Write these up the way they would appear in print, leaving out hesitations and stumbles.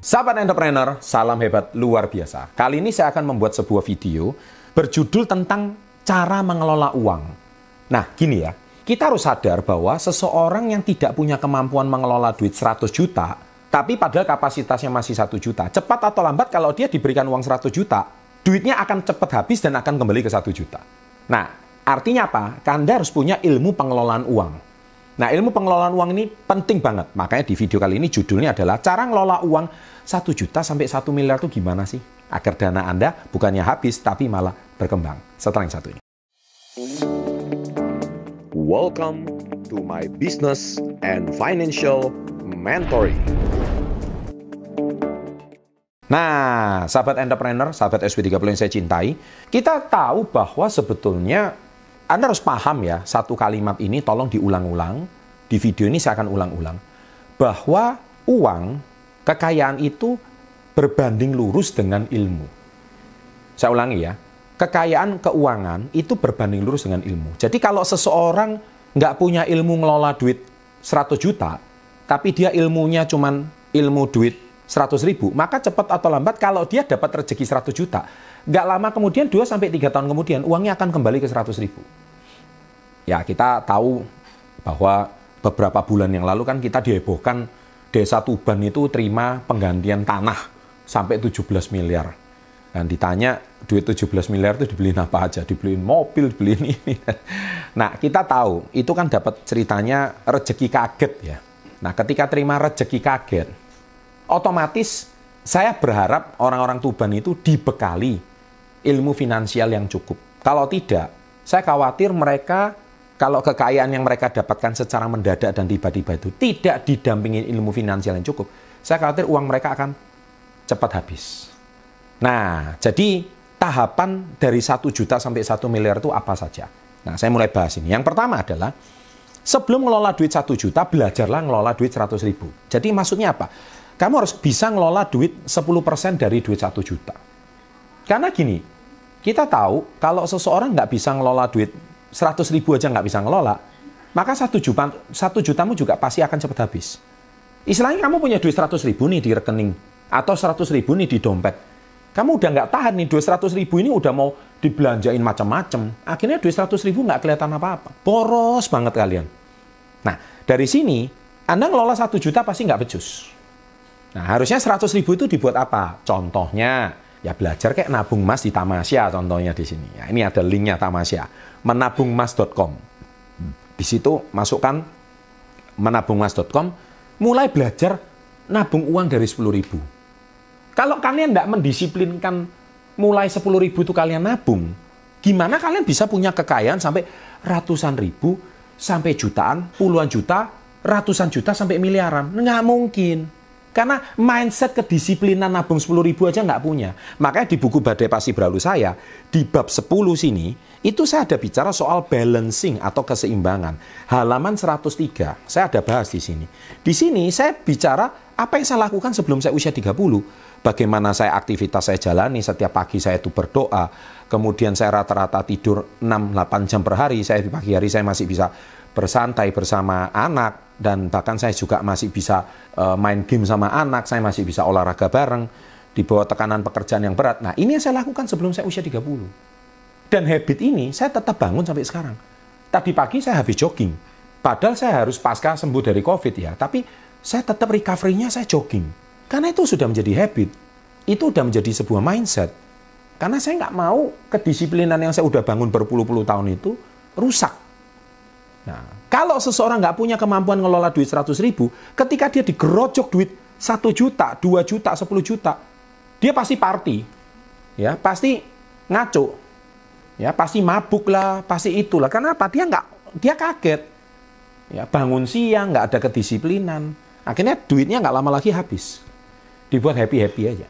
Sahabat entrepreneur, salam hebat luar biasa. Kali ini saya akan membuat sebuah video berjudul tentang cara mengelola uang. Nah, gini ya, kita harus sadar bahwa seseorang yang tidak punya kemampuan mengelola duit 100 juta, tapi padahal kapasitasnya masih 1 juta, cepat atau lambat kalau dia diberikan uang 100 juta, duitnya akan cepat habis dan akan kembali ke 1 juta. Nah, artinya apa? Anda harus punya ilmu pengelolaan uang. Nah, ilmu pengelolaan uang ini penting banget. Makanya di video kali ini judulnya adalah cara ngelola uang 1 juta sampai 1 miliar itu gimana sih? Agar dana Anda bukannya habis, tapi malah berkembang. Setelah yang satu ini. Welcome to my business and financial mentoring. Nah, sahabat entrepreneur, sahabat SW30 yang saya cintai, kita tahu bahwa sebetulnya Anda harus paham ya, satu kalimat ini tolong diulang-ulang. Di video ini saya akan ulang-ulang. Bahwa uang, kekayaan itu berbanding lurus dengan ilmu. Saya ulangi ya, kekayaan keuangan itu berbanding lurus dengan ilmu. Jadi kalau seseorang nggak punya ilmu ngelola duit 100 juta, tapi dia ilmunya cuman ilmu duit 100 ribu, maka cepat atau lambat kalau dia dapat rezeki 100 juta, nggak lama kemudian 2-3 tahun kemudian uangnya akan kembali ke 100 ribu. Ya, kita tahu bahwa beberapa bulan yang lalu kan kita dihebohkan Desa Tuban itu terima penggantian tanah sampai 17 miliar. Dan ditanya duit 17 miliar itu dibeliin apa aja? Dibeliin mobil, dibeliin ini. Nah, kita tahu itu kan dapat ceritanya rezeki kaget ya. Nah, ketika terima rezeki kaget, otomatis saya berharap orang-orang Tuban itu dibekali ilmu finansial yang cukup. Kalau tidak, saya khawatir mereka, kalau kekayaan yang mereka dapatkan secara mendadak dan tiba-tiba itu tidak didampingi ilmu finansial yang cukup, saya khawatir uang mereka akan cepat habis. Nah, jadi tahapan dari 1 juta sampai 1 miliar itu apa saja? Nah, saya mulai bahas ini. Yang pertama adalah, sebelum ngelola duit 1 juta, belajarlah ngelola duit 100 ribu. Jadi maksudnya apa? Kamu harus bisa ngelola duit 10% dari duit 1 juta. Karena gini, kita tahu kalau seseorang nggak bisa ngelola duit 100 ribu aja nggak bisa ngelola, maka 1 jutamu juga pasti akan cepat habis. Istilahnya kamu punya duit 100 ribu nih di rekening, atau 100 ribu nih di dompet. Kamu udah nggak tahan nih, duit 100 ribu ini udah mau dibelanjain macam-macam. Akhirnya duit 100 ribu nggak kelihatan apa-apa. Boros banget kalian. Nah, dari sini, Anda ngelola 1 juta pasti nggak becus. Nah, harusnya 100 ribu itu dibuat apa? Contohnya, ya belajar kayak nabung emas di Tamasya contohnya di sini. Ya, ini ada linknya Tamasya, menabungmas.com. Di situ masukkan menabungmas.com, mulai belajar nabung uang dari 10 ribu. Kalau kalian tidak mendisiplinkan mulai 10 ribu itu kalian nabung, gimana kalian bisa punya kekayaan sampai ratusan ribu, sampai jutaan, puluhan juta, ratusan juta, sampai miliaran? Nggak mungkin. Karena mindset kedisiplinan nabung 10 ribu aja nggak punya. Makanya di buku Badai Pasti Berlalu saya, di bab 10 sini, itu saya ada bicara soal balancing atau keseimbangan. Halaman 103, saya ada bahas di sini. Di sini saya bicara apa yang saya lakukan sebelum saya usia 30. Bagaimana saya aktivitas saya jalani, setiap pagi saya itu berdoa. Kemudian saya rata-rata tidur 6-8 jam per hari. Saya di pagi hari saya masih bisa bersantai bersama anak. Dan bahkan saya juga masih bisa main game sama anak, saya masih bisa olahraga bareng, di bawah tekanan pekerjaan yang berat. Nah, ini yang saya lakukan sebelum saya usia 30. Dan habit ini saya tetap bangun sampai sekarang. Tadi pagi saya habis jogging. Padahal saya harus pasca sembuh dari COVID ya, tapi saya tetap recovery-nya saya jogging. Karena itu sudah menjadi habit. Itu sudah menjadi sebuah mindset. Karena saya nggak mau kedisiplinan yang saya udah bangun berpuluh-puluh tahun itu rusak. Nah, kalau seseorang nggak punya kemampuan ngelola duit 100 ribu, ketika dia digerojok duit 1 juta, 2 juta, 10 juta, dia pasti party, ya, pasti ngaco, ya, pasti mabuk lah, pasti itulah. Karena apa? Dia kaget, ya, bangun siang, nggak ada kedisiplinan, akhirnya duitnya nggak lama lagi habis, dibuat happy-happy aja.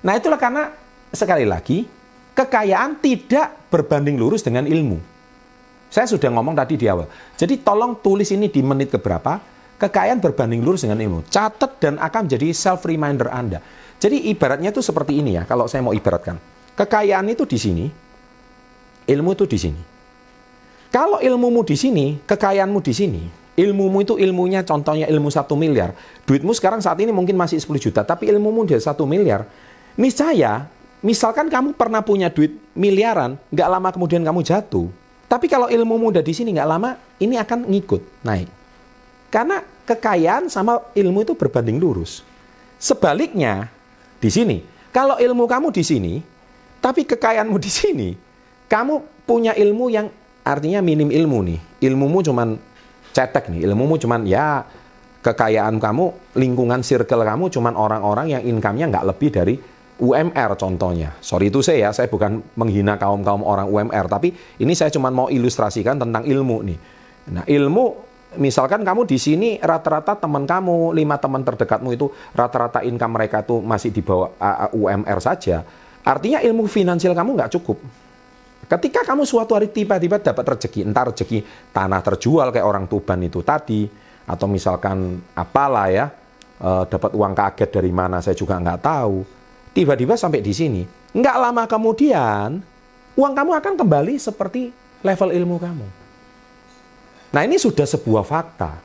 Nah, itulah karena, sekali lagi, kekayaan tidak berbanding lurus dengan ilmu. Saya sudah ngomong tadi di awal. Jadi tolong tulis ini di menit keberapa. Kekayaan berbanding lurus dengan ilmu. Catat dan akan menjadi self-reminder Anda. Jadi ibaratnya itu seperti ini ya, kalau saya mau ibaratkan. Kekayaan itu di sini, ilmu itu di sini. Kalau ilmumu di sini, kekayaanmu di sini, Ilmumu itu ilmunya, contohnya ilmu 1 miliar. Duitmu sekarang saat ini mungkin masih 10 juta, tapi ilmumu udah 1 miliar. Niscaya, misalkan kamu pernah punya duit miliaran, nggak lama kemudian kamu jatuh. Tapi kalau ilmumu udah di sini nggak lama, ini akan ngikut, naik. Karena kekayaan sama ilmu itu berbanding lurus. Sebaliknya, di sini, kalau ilmu kamu di sini, tapi kekayaanmu di sini, kamu punya ilmu yang artinya minim ilmu nih. Ilmumu cuman cetek nih, ilmumu cuman ya kekayaan kamu, lingkungan circle kamu cuman orang-orang yang income-nya nggak lebih dari UMR contohnya. Sorry itu saya bukan menghina kaum-kaum orang UMR, tapi ini saya cuman mau ilustrasikan tentang ilmu nih. Nah ilmu, misalkan kamu di sini rata-rata teman kamu, 5 teman terdekatmu itu rata-rata income mereka tuh masih di bawah UMR saja. Artinya ilmu finansial kamu nggak cukup. Ketika kamu suatu hari tiba-tiba dapat rezeki, entah rezeki tanah terjual kayak orang Tuban itu tadi, atau misalkan apalah ya, dapat uang kaget dari mana saya juga nggak tahu. Tiba-tiba sampai di sini, nggak lama kemudian uang kamu akan kembali seperti level ilmu kamu. Nah ini sudah sebuah fakta.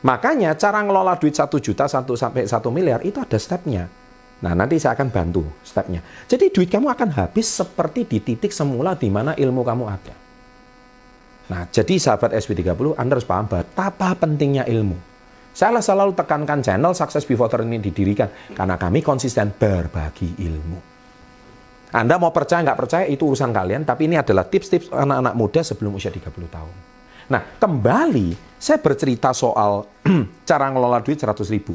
Makanya cara ngelola duit 1 juta sampai 1 miliar itu ada stepnya. Nah, nanti saya akan bantu stepnya. Jadi duit kamu akan habis seperti di titik semula di mana ilmu kamu ada. Nah, jadi sahabat SB30, Anda harus paham betapa pentingnya ilmu. Saya selalu tekankan channel Success Before 30 ini didirikan karena kami konsisten berbagi ilmu. Anda mau percaya nggak percaya itu urusan kalian, tapi ini adalah tips-tips anak-anak muda sebelum usia 30 tahun. Nah, kembali saya bercerita soal cara ngelola duit 100 ribu.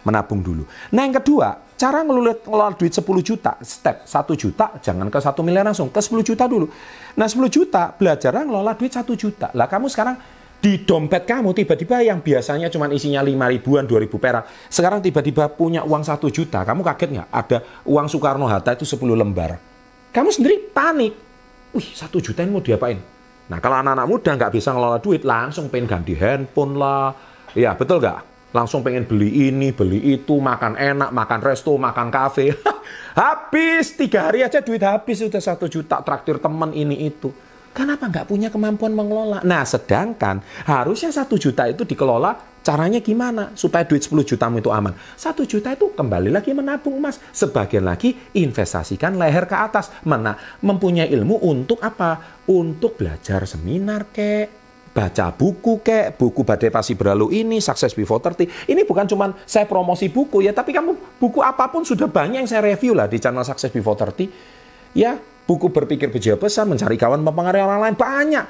Menabung dulu. Nah yang kedua, cara ngelola duit 10 juta, step 1 juta, jangan ke 1 miliar langsung, ke 10 juta dulu. Nah 10 juta, belajar ngelola duit 1 juta. Lah kamu sekarang di dompet kamu tiba-tiba yang biasanya cuma isinya 5 ribuan, 2 ribu perak, sekarang tiba-tiba punya uang 1 juta, kamu kaget nggak? Ada uang Soekarno-Hatta itu 10 lembar. Kamu sendiri panik. Wih 1 juta ini mau diapain? Nah kalau anak-anak muda nggak bisa ngelola duit, langsung pengen ganti handphone lah. Ya betul nggak? Langsung pengen beli ini, beli itu, makan enak, makan resto, makan kafe. Habis, 3 hari aja duit habis, sudah 1 juta, traktir teman ini itu. Kenapa nggak punya kemampuan mengelola? Nah, sedangkan harusnya 1 juta itu dikelola, caranya gimana? Supaya duit 10 jutamu itu aman. 1 juta itu kembali lagi menabung emas. Sebagian lagi investasikan leher ke atas. Mempunyai ilmu untuk apa? Untuk belajar seminar kek. Baca buku kek, buku Badai Pasti Berlalu ini, Success Before 30. Ini bukan cuma saya promosi buku ya, tapi kamu buku apapun sudah banyak yang saya review lah di channel Success Before 30. Ya, buku Berpikir Berjiwa Besar, Mencari Kawan Mempengaruhi Orang Lain, banyak.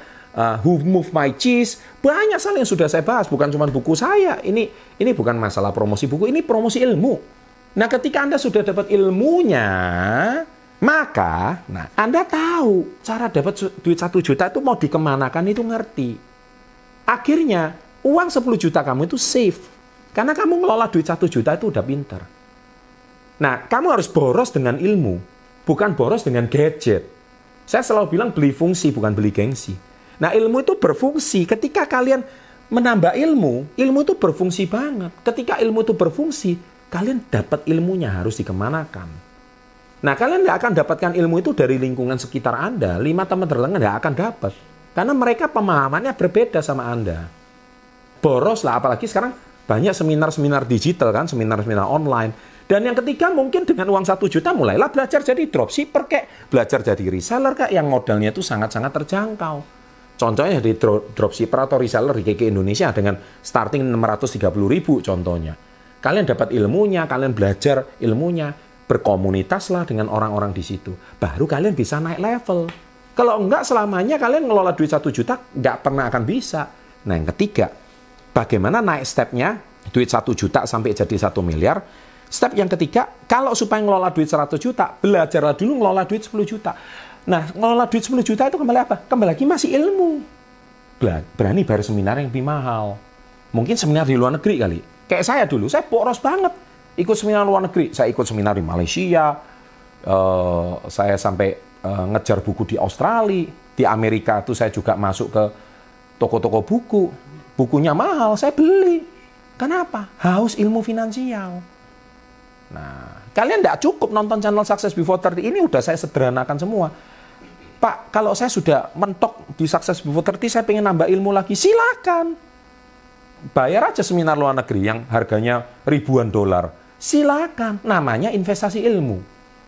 Who Move My Cheese, banyak sekali yang sudah saya bahas, bukan cuma buku saya. Ini bukan masalah promosi buku, ini promosi ilmu. Nah, ketika Anda sudah dapat ilmunya, maka Anda tahu cara dapat duit 1 juta itu mau dikemanakan itu ngerti. Akhirnya, uang 10 juta kamu itu safe. Karena kamu ngelola duit 1 juta itu udah pinter. Nah, kamu harus boros dengan ilmu. Bukan boros dengan gadget. Saya selalu bilang beli fungsi, bukan beli gengsi. Nah, ilmu itu berfungsi. Ketika kalian menambah ilmu itu berfungsi banget. Ketika ilmu itu berfungsi, kalian dapat ilmunya harus dikemanakan. Nah, kalian nggak akan dapatkan ilmu itu dari lingkungan sekitar Anda. 5 teman terdekat nggak akan dapat. Karena mereka pemahamannya berbeda sama Anda. Boros lah, apalagi sekarang banyak seminar-seminar digital kan, seminar-seminar online. Dan yang ketiga mungkin dengan uang 1 juta mulailah belajar jadi dropshipper kek, belajar jadi reseller kek, yang modalnya itu sangat-sangat terjangkau. Contohnya di dropshipper atau reseller di KK Indonesia dengan starting 630.000 contohnya. Kalian dapat ilmunya, kalian belajar ilmunya, berkomunitaslah dengan orang-orang di situ. Baru kalian bisa naik level. Kalau enggak, selamanya kalian ngelola duit 1 juta, nggak pernah akan bisa. Nah, yang ketiga, bagaimana naik stepnya, duit 1 juta sampai jadi 1 miliar. Step yang ketiga, kalau supaya ngelola duit 100 juta, belajarlah dulu ngelola duit 10 juta. Nah, ngelola duit 10 juta itu kembali apa? Kembali lagi masih ilmu. Berani bayar seminar yang lebih mahal. Mungkin seminar di luar negeri kali. Kayak saya dulu, saya boros banget. Ikut seminar luar negeri. Saya ikut seminar di Malaysia. Saya sampai ngejar buku di Australia, di Amerika itu saya juga masuk ke toko-toko buku. Bukunya mahal, saya beli. Kenapa? Haus ilmu finansial. Nah, kalian tidak cukup nonton channel Success Before 30 ini udah saya sederhanakan semua. Pak, kalau saya sudah mentok di Success Before 30, saya pengen nambah ilmu lagi, silakan. bayar aja seminar luar negeri yang harganya ribuan dolar. Silakan, namanya investasi ilmu.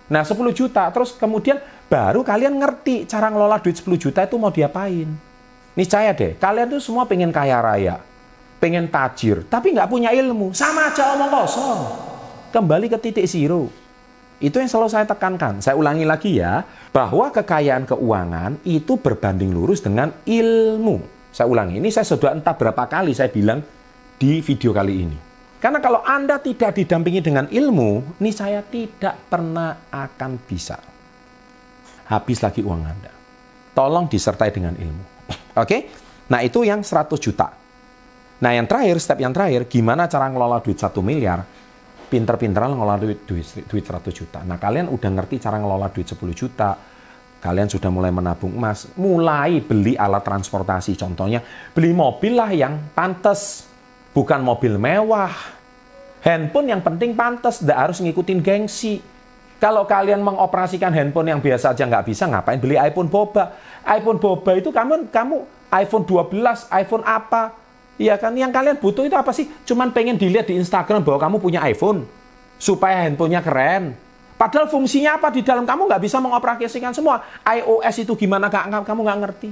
Nah 10 juta, terus kemudian baru kalian ngerti cara ngelola duit 10 juta itu mau diapain. Niscaya deh, kalian tuh semua pengen kaya raya, pengen tajir, tapi nggak punya ilmu. Sama aja omong kosong. Kembali ke titik zero. Itu yang selalu saya tekankan. Saya ulangi lagi ya, bahwa kekayaan keuangan itu berbanding lurus dengan ilmu. Saya ulangi, ini saya sudah entah berapa kali saya bilang di video kali ini. Karena kalau Anda tidak didampingi dengan ilmu, ini saya tidak pernah akan bisa. Habis lagi uang Anda. Tolong disertai dengan ilmu. Oke? Nah itu yang 100 juta. Nah yang terakhir, step yang terakhir, gimana cara ngelola duit 1 miliar? Pinter-pinteran ngelola duit 100 juta. Nah kalian udah ngerti cara ngelola duit 10 juta. Kalian sudah mulai menabung emas. Mulai beli alat transportasi. Contohnya, beli mobil lah yang pantas. Bukan mobil mewah. Handphone yang penting pantas. Tidak harus ngikutin gengsi. Kalau kalian mengoperasikan handphone yang biasa aja nggak bisa, ngapain beli iPhone boba? iPhone boba itu kamu iPhone 12, iPhone apa? Iya kan, yang kalian butuh itu apa sih? Cuman pengen dilihat di Instagram bahwa kamu punya iPhone. Supaya handphonenya keren. Padahal fungsinya apa di dalam kamu nggak bisa mengoperasikan semua. iOS itu gimana kamu nggak ngerti.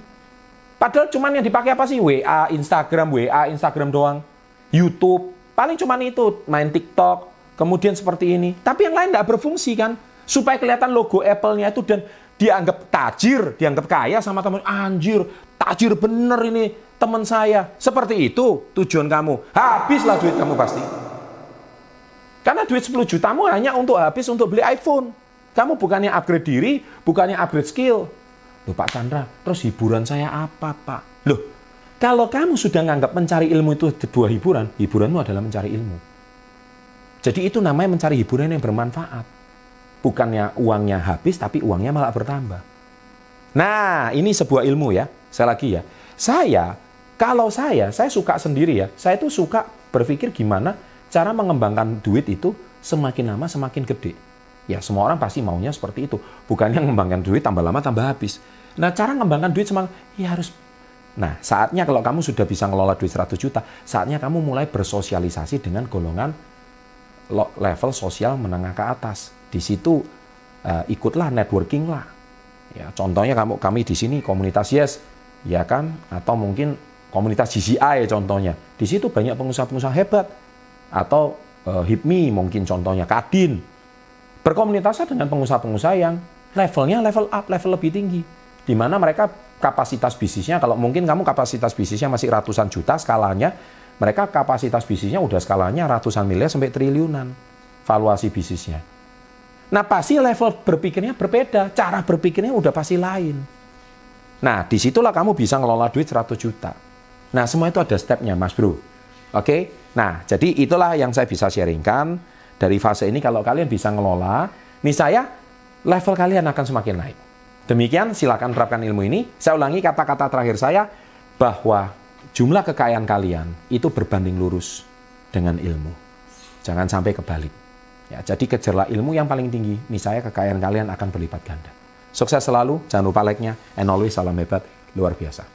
Padahal cuman yang dipakai apa sih? WA, Instagram doang. YouTube, paling cuman itu. Main TikTok, kemudian seperti ini. Tapi yang lain nggak berfungsi kan. Supaya kelihatan logo Apple-nya itu dan dianggap tajir, dianggap kaya sama teman. Anjir, tajir bener ini teman saya. Seperti itu tujuan kamu. Habislah duit kamu pasti. Karena duit 10 jutamu hanya untuk habis untuk beli iPhone. Kamu bukannya upgrade diri, bukannya upgrade skill. Loh Pak Chandra, terus hiburan saya apa Pak? Loh, kalau kamu sudah nganggap mencari ilmu itu sebuah hiburan, hiburanmu adalah mencari ilmu. Jadi itu namanya mencari hiburan yang bermanfaat. Bukannya uangnya habis, tapi uangnya malah bertambah. Nah, ini sebuah ilmu ya. Saya lagi ya. Kalau saya suka sendiri ya. Saya tuh suka berpikir gimana cara mengembangkan duit itu semakin lama semakin gede. Ya, semua orang pasti maunya seperti itu. Bukannya mengembangkan duit tambah lama tambah habis. Nah, cara mengembangkan duit Nah, saatnya kalau kamu sudah bisa ngelola duit 100 juta, saatnya kamu mulai bersosialisasi dengan golongan level sosial menengah ke atas. Di situ ikutlah networking lah. Ya, contohnya kami di sini komunitas Yes, ya kan? Atau mungkin komunitas GCI contohnya. Di situ banyak pengusaha-pengusaha hebat. Atau HIPMI mungkin contohnya, Kadin. Berkomunitasnya dengan pengusaha-pengusaha yang levelnya level up, level lebih tinggi. Di mana mereka kapasitas bisnisnya, kalau mungkin kamu kapasitas bisnisnya masih ratusan juta skalanya, mereka kapasitas bisnisnya udah skalanya ratusan miliar sampai triliunan valuasi bisnisnya. Nah pasti level berpikirnya berbeda, cara berpikirnya udah pasti lain. Nah disitulah kamu bisa ngelola duit 100 juta. Nah semua itu ada stepnya Mas Bro. Oke? Nah, jadi itulah yang saya bisa sharingkan dari fase ini. Kalau kalian bisa ngelola, niscaya level kalian akan semakin naik. Demikian, silakan terapkan ilmu ini. Saya ulangi kata-kata terakhir saya, bahwa jumlah kekayaan kalian itu berbanding lurus dengan ilmu. Jangan sampai kebalik. Ya, jadi kejarlah ilmu yang paling tinggi, niscaya kekayaan kalian akan berlipat ganda. Sukses selalu, jangan lupa like-nya, and always salam hebat, luar biasa.